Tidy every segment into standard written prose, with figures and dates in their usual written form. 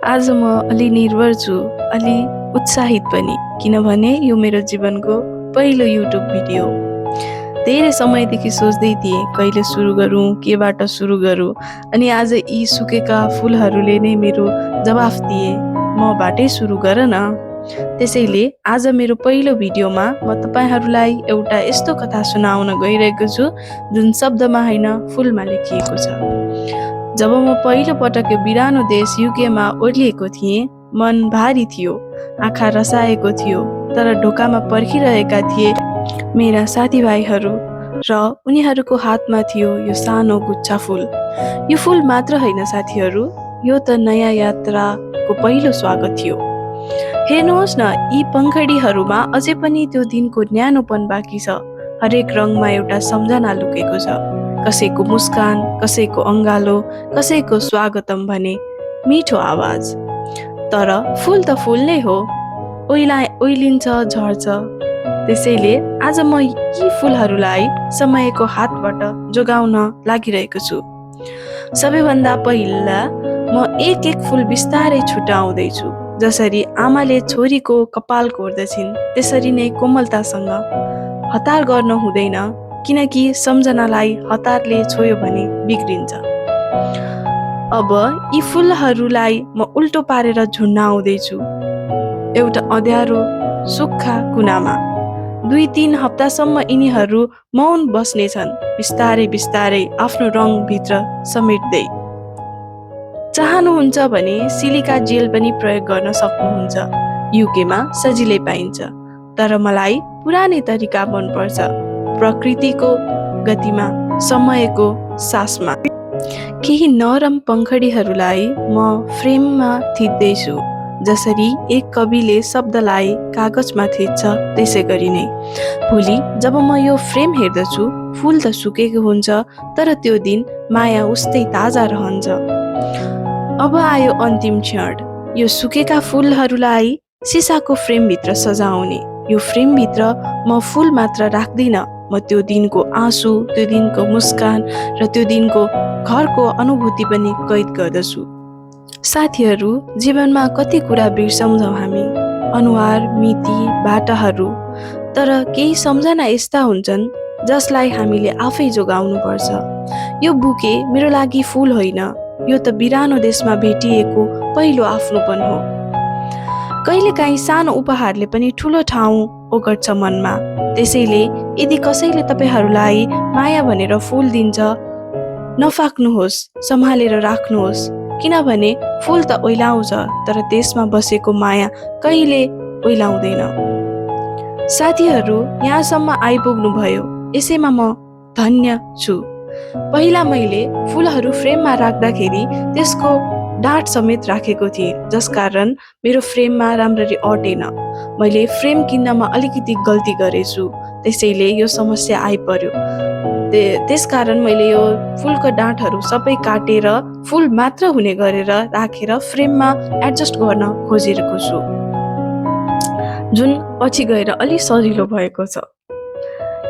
आज म अलि निर्भर छु, अलि उत्साहित पनि, किनभने यो मेरो जीवनको पहिलो युट्युब भिडियो हो। धेरै समयदेखि सोच्दै थिएँ कहिले सुरु गरौँ, केबाट सुरु गरौँ, अनि आज यी सुकेका फुलहरूले नै मेरो जवाफ दिए, मबाटै सुरु गर न। त्यसैले आज मेरो पहिलो भिडियोमा म तपाईँहरूलाई एउटा यस्तो कथा सुनाउन गइरहेको छु जुन शब्दमा होइन फुलमा लेखिएको छ। जब म पहिलो पटक यो बिरानो देश युकेमा ओर्लिएको थिएँ, मन भारी थियो, आँखा रसाएको थियो, तर ढोकामा पर्खिरहेका थिए मेरा साथीभाइहरू र उनीहरूको हातमा थियो यो सानो गुच्छा फुल। यो फुल मात्र होइन साथीहरू, यो त नयाँ यात्राको पहिलो स्वागत थियो। हेर्नुहोस् न, यी पंखडीहरूमा अझै पनि त्यो दिनको न्यानोपन बाँकी छ। हरेक रङमा एउटा सम्झना लुकेको छ। कसैको मुस्कान, कसैको अङ्गालो, कसैको स्वागतम भने मिठो आवाज। तर फुल त फुल नै हो, ओइलिन्छ, झर्छ। त्यसैले आज म यी फुलहरूलाई समयको हातबाट जोगाउन लागिरहेको छु। सबैभन्दा पहिला म एक एक फुल बिस्तारै छुटाउँदैछु। जसरी आमाले छोरीको कपाल कोर्दछिन्, त्यसरी नै कोमलतासँग। हतार गर्न हुँदैन, किनकि सम्झनालाई हतारले छोयो भने बिग्रिन्छ। अब यी फुलहरूलाई म उल्टो पारेर झुन्डाउँदैछु एउटा अँध्यारो सुक्खा कुनामा। 2-3 हप्तासम्म यिनीहरू मौन बस्नेछन्, बिस्तारै बिस्तारै आफ्नो रङभित्र समेट्दै। चाहनुहुन्छ भने सिलिका जेल पनि प्रयोग गर्न सक्नुहुन्छ। युकेमा सजिलै पाइन्छ, तर मलाई पुरानै तरिका मनपर्छ, प्रकृतिको गतिमा, समयको सासमा। केही नरम पंखडीहरूलाई म फ्रेममा थिच्दैछु, जसरी एक कविले शब्दलाई कागजमा थिच्छ त्यसै गरी नै। भोलि जब म यो फ्रेम हेर्दछु, फुल त सुकेको हुन्छ, तर त्यो दिन माया उस्तै ताजा रहन्छ। अब आयो अन्तिम क्षण, यो सुकेका फुलहरूलाई सिसाको फ्रेमभित्र सजाउने। यो फ्रेमभित्र म फुल मात्र राख्दिनँ, म त्यो दिनको आँसु, त्यो दिनको मुस्कान र त्यो दिनको घरको अनुभूति पनि कैद गर्दछु। साथीहरू, जीवनमा कति कुरा बिर्सन्छौँ हामी, अनुहार, मिति, बाटाहरू, तर केही सम्झना यस्ता हुन्छन् जसलाई हामीले आफै जोगाउनुपर्छ। यो बुके मेरो लागि फुल होइन, यो त बिरानो देशमा भेटिएको पहिलो आफ्नोपन हो। कहिलेकाहीँ सानो उपहारले पनि ठुलो ठाउँ ओगट्छ मनमा। त्यसैले यदि कसैले तपाईँहरूलाई माया भनेर फुल दिन्छ, नफाक्नुहोस्, सम्हालेर राख्नुहोस्, किनभने फुल त ओइलाउँछ, तर त्यसमा बसेको माया कहिले ओइलाउँदैन। साथीहरू, यहाँसम्म आइपुग्नु भयो, यसैमा म धन्य छु। पहिला मैले फुलहरू फ्रेममा राख्दाखेरि त्यसको डाँठ समेत राखेको थिएँ, जसकारण मेरो फ्रेममा राम्ररी अटेन। मैले फ्रेम किन्नमा अलिकति गल्ती गरेछु, त्यसैले यो समस्या आइपर्यो। त्यसकारण मैले यो फुलको डाँठहरू सबै काटेर फुल मात्र हुने गरेर राखेर फ्रेममा एडजस्ट गर्न खोजेको छु, जुन पछि गएर अलि सजिलो भएको छ।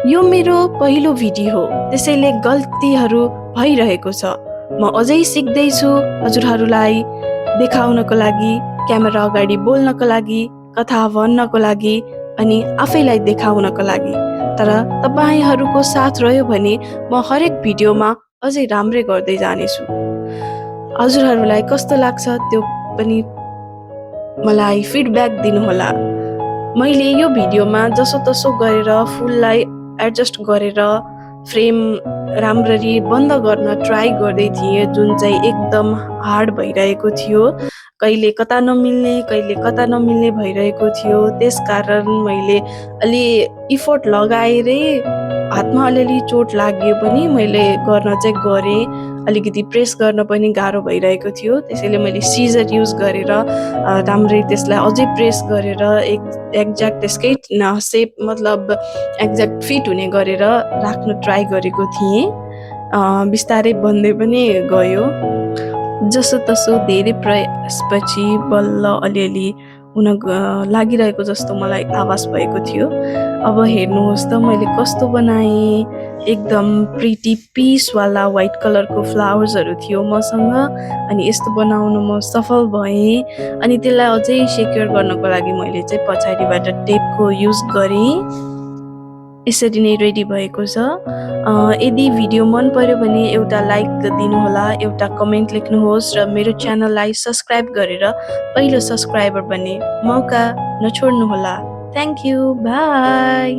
यो मेरो पहिलो भिडियो हो, त्यसैले गल्तीहरू भइरहेको छ। म अझै सिक्दैछु, हजुरहरूलाई देखाउनको लागि, क्यामेरा अगाडि बोल्नको लागि, कथा भन्नको लागि अनि आफैलाई देखाउनको लागि। तर तपाईहरूको साथ रह्यो भने म हरेक भिडियोमा अझै राम्रै गर्दै जानेछु। हजुरहरूलाई कस्तो लाग्छ त्यो पनि मलाई फिडब्याक दिनुहोला। मैले यो भिडियोमा जसोतसो गरेर फुललाई एडजस्ट गरेर फ्रेम राम्ररी बन्द गर्न ट्राई गर्दै थिएँ, जुन चाहिँ एकदम हार्ड भइरहेको थियो। कहिले कता नमिल्ने भइरहेको थियो। त्यसकारण मैले अलि इफोर्ट लगाएरै, हातमा अलिअलि चोट लाग्यो पनि मैले गर्न चाहिँ गरेँ। अलिकति प्रेस गर्न पनि गाह्रो भइरहेको थियो, त्यसैले मैले सिजर युज गरेर राम्ररी त्यसलाई अझै प्रेस गरेर एक्ज्याक्ट त्यसकै सेप, मतलब एक्ज्याक्ट फिट हुने गरेर राख्न ट्राई गरेको थिएँ। बिस्तारै बन्दै पनि गयो। जसोतसो धेरै प्रयासपछि बल्ल अलिअलि लागिरहेको जस्तो मलाई आभास भएको थियो। अब हेर्नुहोस् त मैले कस्तो बनाएँ, एकदम प्रिटी पिसवाला व्हाइट कलरको फ्लावर्सहरू थियो मसँग, अनि यस्तो बनाउन म सफल भएँ। अनि त्यसलाई अझै सेक्योर गर्नको लागि मैले चाहिँ पछाडिबाट टेपको युज गरेँ। यसरी नै रेडी भएको छ। यदि भिडियो मन पर्यो भने एउटा लाइक दिनुहोला, एउटा कमेन्ट लेख्नुहोस् र मेरो च्यानललाई सब्सक्राइब गरेर पहिलो सब्सक्राइबर बन्ने मौका नछोड्नुहोला। Thank you, by.